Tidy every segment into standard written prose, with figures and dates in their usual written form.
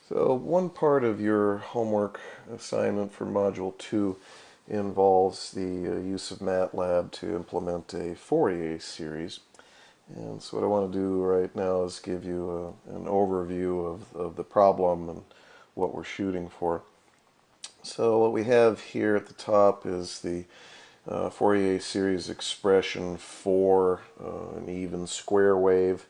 So one part of your homework assignment for Module 2 involves the use of Matlab to implement a Fourier series. And so what I want to do right now is give you an overview of the problem and what we're shooting for. So what we have here at the top is the Fourier series expression for an even square wave.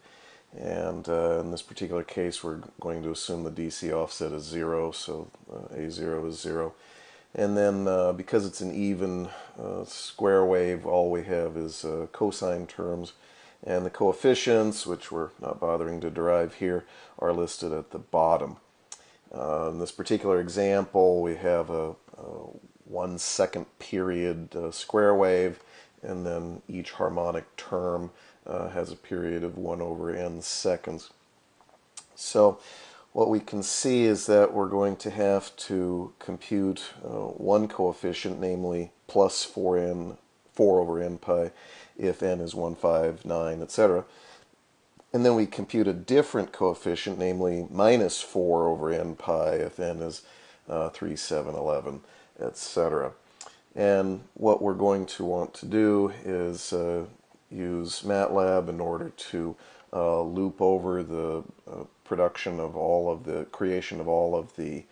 And in this particular case, we're going to assume the DC offset is 0, so A0 is 0. And then because it's an even square wave, all we have is cosine terms. And the coefficients, which we're not bothering to derive here, are listed at the bottom. In this particular example, we have a 1 second period square wave, and then each harmonic term has a period of 1 over n seconds. So what we can see is that we're going to have to compute one coefficient, namely plus 4 over n pi, if n is 1, 5, 9, etc. And then we compute a different coefficient, namely minus 4 over n pi, if n is 3, 7, 11, etc. And what we're going to want to do is use Matlab in order to loop over the production of all of the creation of all of the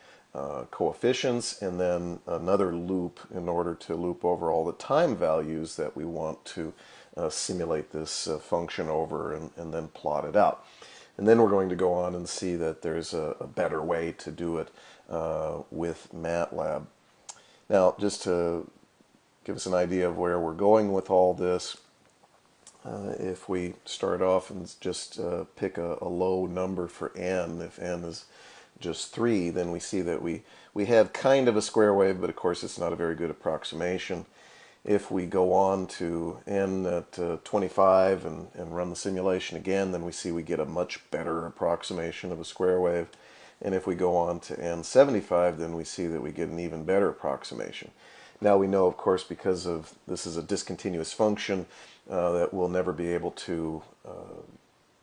coefficients, and then another loop in order to loop over all the time values that we want to simulate this function over and then plot it out. And then we're going to go on and see that there's a better way to do it with Matlab. Now, just to give us an idea of where we're going with all this, if we start off and just pick a low number for n, if n is just 3, then we see that we have kind of a square wave, but of course it's not a very good approximation. If we go on to n at 25 and run the simulation again, then we see we get a much better approximation of a square wave. And if we go on to n 75, then we see that we get an even better approximation. Now we know, of course, because of this is a discontinuous function, that we'll never be able to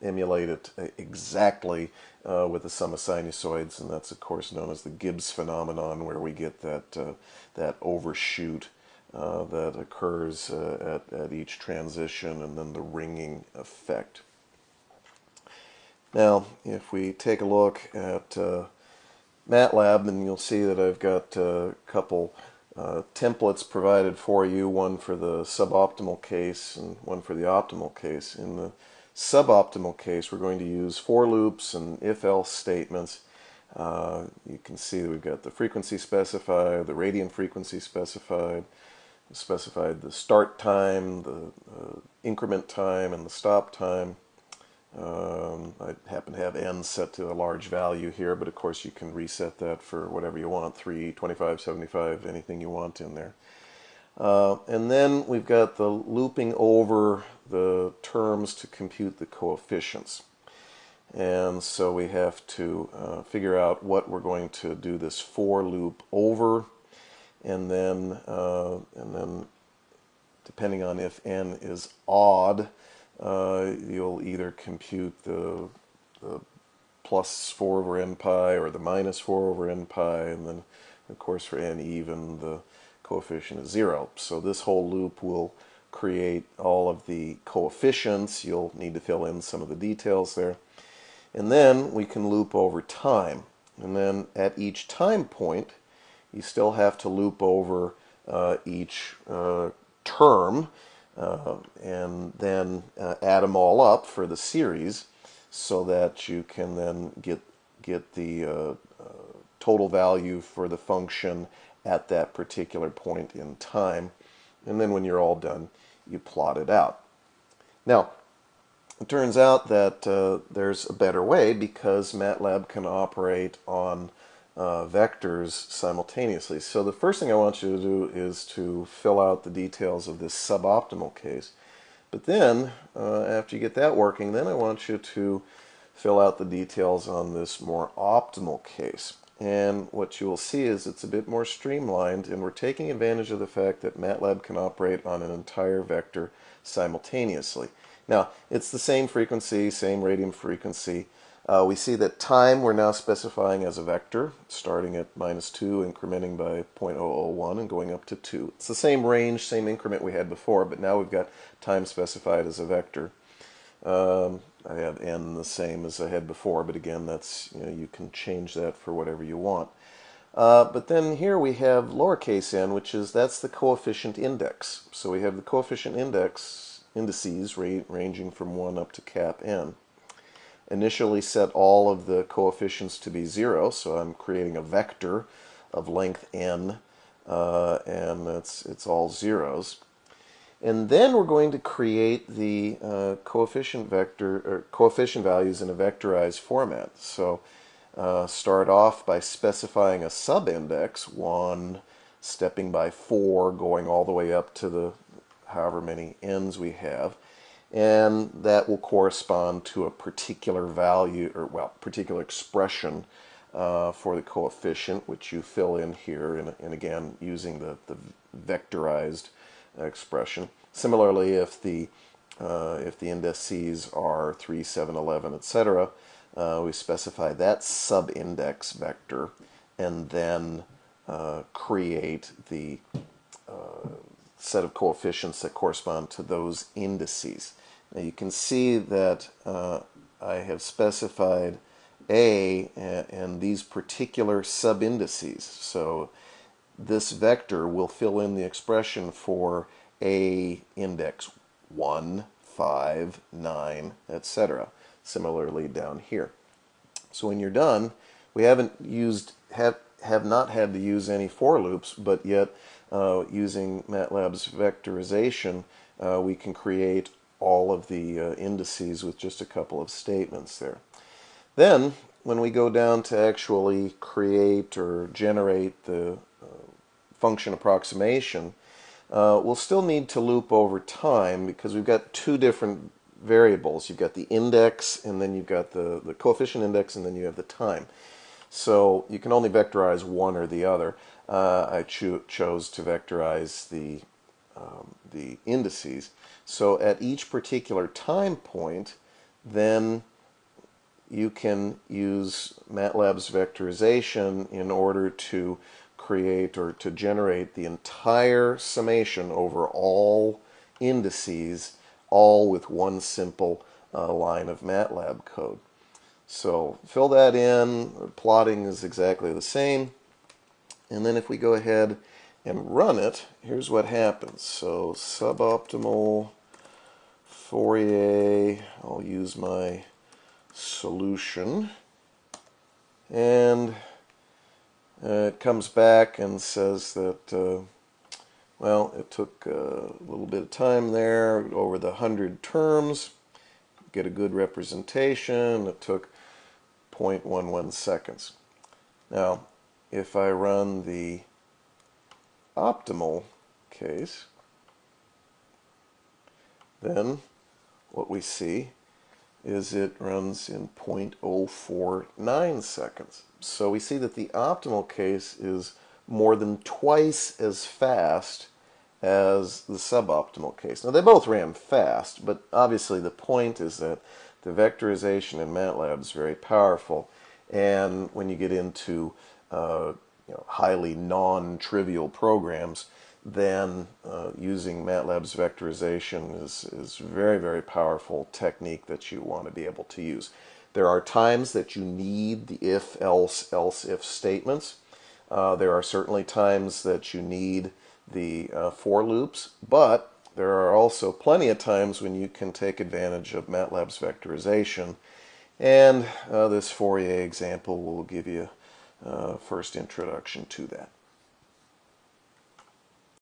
emulate it exactly with the sum of sinusoids, and that's of course known as the Gibbs phenomenon, where we get that overshoot that occurs at each transition, and then the ringing effect. Now, if we take a look at Matlab, then you'll see that I've got a couple templates provided for you, one for the suboptimal case and one for the optimal case. In the suboptimal case, we're going to use for loops and if-else statements. You can see that we've got the frequency specified, the radian frequency specified the start time, the increment time, and the stop time. I happen to have n set to a large value here, but of course you can reset that for whatever you want, 3, 25, 75, anything you want in there. And then we've got the looping over the terms to compute the coefficients. And so we have to figure out what we're going to do this for loop over, and then depending on if n is odd, you'll either compute the plus 4 over n pi or the minus 4 over n pi, and then of course for n even the coefficient is 0. So this whole loop will create all of the coefficients. You'll need to fill in some of the details there. And then we can loop over time. And then at each time point, you still have to loop over each term, and then add them all up for the series, so that you can then get the total value for the function at that particular point in time. And then when you're all done, you plot it out. Now, it turns out that there's a better way, because Matlab can operate on vectors simultaneously. So the first thing I want you to do is to fill out the details of this suboptimal case. But then, after you get that working, then I want you to fill out the details on this more optimal case. And what you will see is it's a bit more streamlined, and we're taking advantage of the fact that Matlab can operate on an entire vector simultaneously. Now, it's the same frequency, same radian frequency, We see that time we're now specifying as a vector, starting at -2, incrementing by 0.001 and going up to 2. It's the same range, same increment we had before, but now we've got time specified as a vector. I have n the same as I had before, but again, that's, you can change that for whatever you want. But then here we have lowercase n, that's the coefficient index. So we have the coefficient indices ranging from 1 up to cap n. Initially set all of the coefficients to be 0, so I'm creating a vector of length n, and it's all zeros. And then we're going to create the coefficient values in a vectorized format. So start off by specifying a subindex, 1, stepping by 4, going all the way up to the however many n's we have. And that will correspond to a particular value, or particular expression for the coefficient, which you fill in here, and again, using the vectorized expression. Similarly, if the indices are 3, 7, 11, etc., we specify that subindex vector, and then create the set of coefficients that correspond to those indices. Now you can see that I have specified A and these particular subindices. So this vector will fill in the expression for A index 1, 5, 9, etc. Similarly down here. So when you're done, we have not had to use any for loops, but yet using Matlab's vectorization, we can create all of the indices with just a couple of statements there. Then, when we go down to actually create or generate the function approximation, we'll still need to loop over time because we've got two different variables. You've got the index, and then you've got the coefficient index, and then you have the time. So you can only vectorize one or the other. I chose to vectorize the indices. So at each particular time point, then you can use Matlab's vectorization in order to create or to generate the entire summation over all indices, all with one simple line of Matlab code. So fill that in. Plotting is exactly the same. And then if we go ahead and run it, here's what happens. So suboptimal Fourier, I'll use my solution, and it comes back and says that well, it took a little bit of time there, over the 100 terms, get a good representation. It took 0.11 seconds. Now, if I run the optimal case, then what we see is it runs in 0.049 seconds. So we see that the optimal case is more than twice as fast as the suboptimal case. Now they both ran fast, but obviously the point is that the vectorization in Matlab is very powerful, and when you get into highly non-trivial programs, then using Matlab's vectorization is very, very powerful technique that you want to be able to use. There are times that you need the if, else, if statements. There are certainly times that you need the for loops, but there are also plenty of times when you can take advantage of Matlab's vectorization, and this Fourier example will give you first introduction to that.